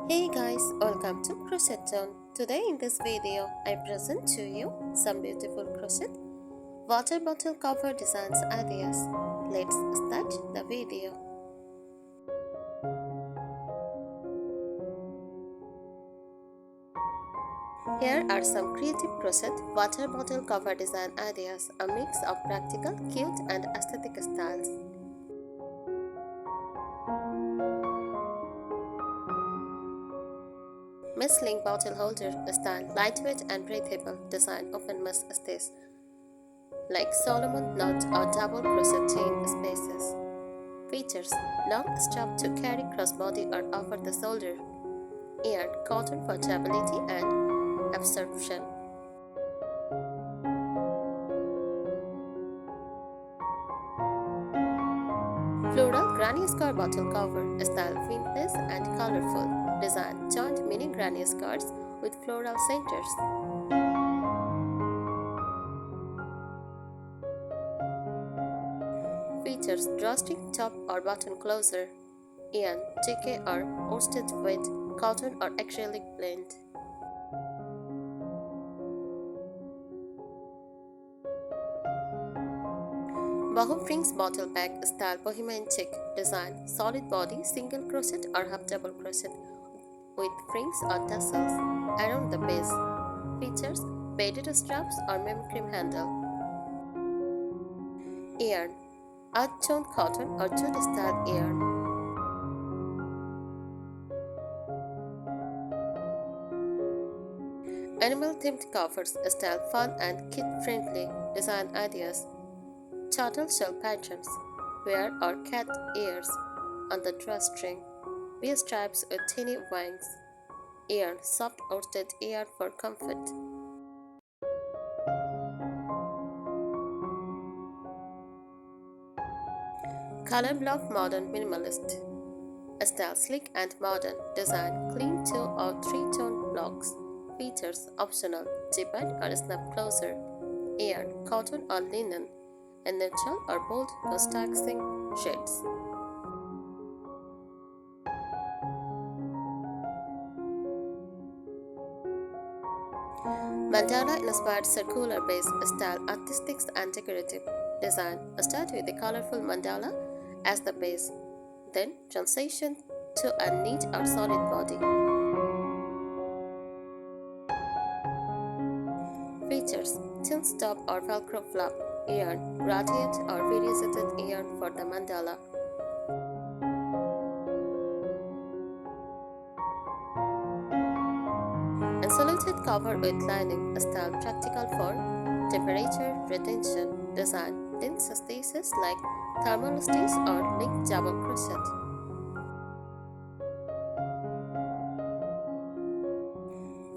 Hey guys, welcome to Crochet Town. Today in this video, I present to you some beautiful crochet water bottle cover designs ideas. Let's start the video. Here are some creative crochet water bottle cover design ideas, a mix of practical, cute and aesthetic styles. Mist-link bottle holder style, lightweight and breathable design, open mesh stays like Solomon knot or double crochet chain spaces. Features: long strap to carry crossbody or over the shoulder, ear cotton for durability and absorption. Floral granny square bottle cover style, vintage and colorful design, joint mini granny skirts with floral centers. Features: drawstring top or button closer, yarn, TK or worsted weight, cotton or acrylic blend. Boho Prince bottle bag style, bohemian chic design, solid body, single crochet or half double crochet with rings or tassels around the base. Features: beaded straps or mimicry handle. Yarn: earth tone cotton or jute style yarn. Animal themed covers style, fun and kid friendly design ideas. Turtle shell patterns, bear or cat ears on the drawstring, bee stripes with teeny wings, yarn, soft worsted yarn for comfort. Color block modern minimalist style, sleek and modern design, clean 2 or 3 tone blocks. Features: optional, zippered or snap closer, yarn, cotton or linen, and neutral or bold contrasting shades. Mandala inspired circular base style, artistic and decorative design. Start with a colorful mandala as the base, then transition to a neat or solid body. Features: thin stop or velcro flap, yarn, gradient or variegated yarn for the mandala. Insulated cover with lining style, practical for temperature retention design, dense stitches like thermal stitch or linked double crochet.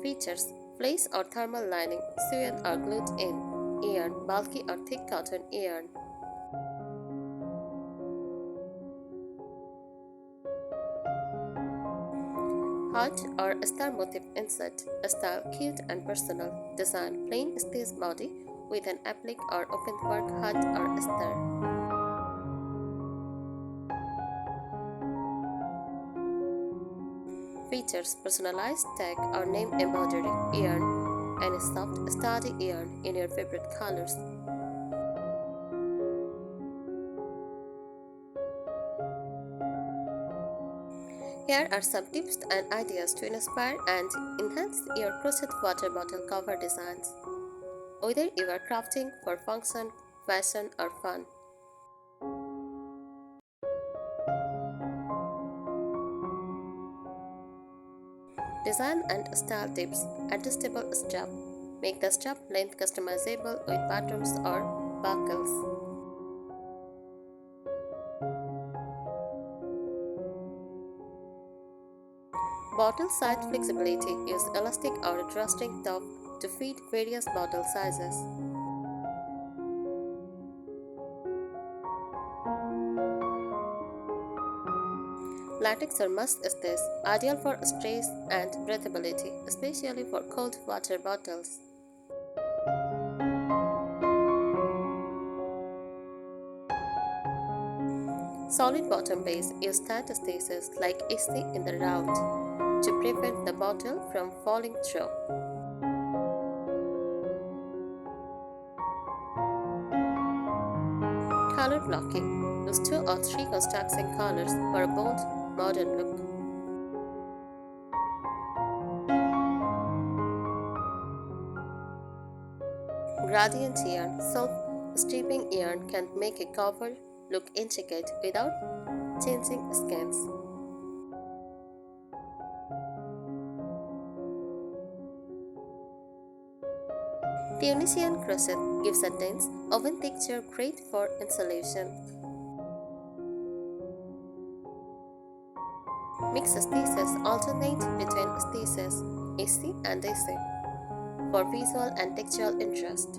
Features: fleece or thermal lining, sewn or glued in, yarn, bulky or thick cotton yarn. Heart or star motif insert style, cute and personal design, plain stitch body with an applique or open work heart or star. Features: personalized tag or name embroidery yarn and a soft sturdy yarn in your favorite colors. Here are some tips and ideas to inspire and enhance your crochet water bottle cover designs, whether you are crafting for function, fashion, or fun. Design and style tips: adjustable strap. Make the strap length customizable with buttons or buckles. Bottle side flexibility. Use elastic or a drawstring top to fit various bottle sizes. Latex or musk stays, ideal for stress and breathability, especially for cold water bottles. Solid bottom base. Use tight stitches like AC in the round. to prevent the bottle from falling through. Color blocking. Use 2 or 3 contrasting colors for a bold, modern look. Gradient yarn. Self-steeping yarn can make a cover look intricate without changing skeins. Tunisian crochet gives a dense, oven texture great for insulation. Mix stitches alternate between stitches AC and AC for visual and textual interest.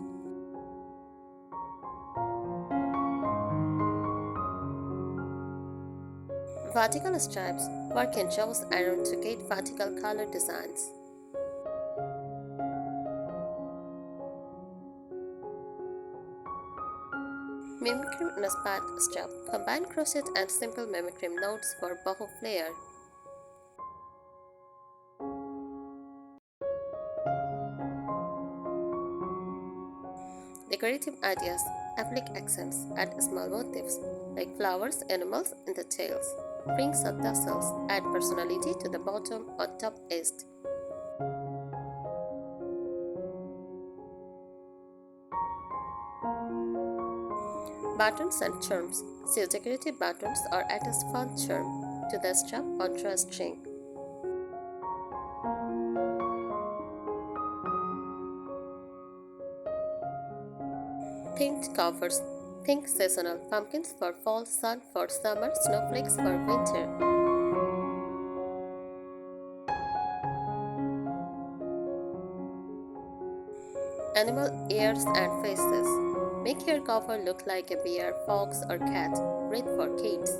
Vertical stripes. Work in rows around to get vertical color designs. Mimicry in a spat strap. Combine crochet and simple mimicry knots for boho flair. Decorative ideas. Applique accents. Add small motifs like flowers, animals in the tails. Rings or tassels. Add personality to the bottom or top edge. Buttons and charms. Sew decorative buttons or attach fun charm to the strap or drawstring. Themed covers. Think seasonal. Pumpkins for fall, sun for summer, snowflakes for winter. Animal ears and faces. Make your cover look like a bear, fox, or cat. Great for kids.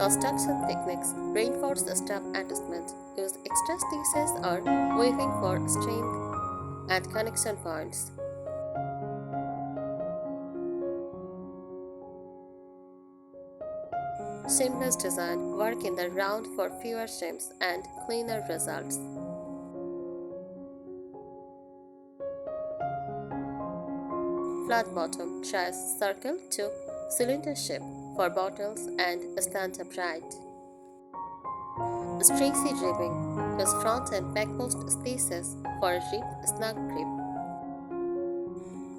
Construction techniques. Reinforce the strap attachment. Use extra stitches or weaving for strength at connection points. Seamless design. Work in the round for fewer seams and cleaner results. Flat bottom. Try circle to cylinder shape for bottles and stand upright. Stretchy ribbing. Use front and back post stitches for a snug grip.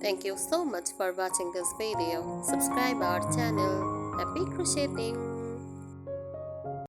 Thank you so much for watching this video. Subscribe our channel. Happy crocheting!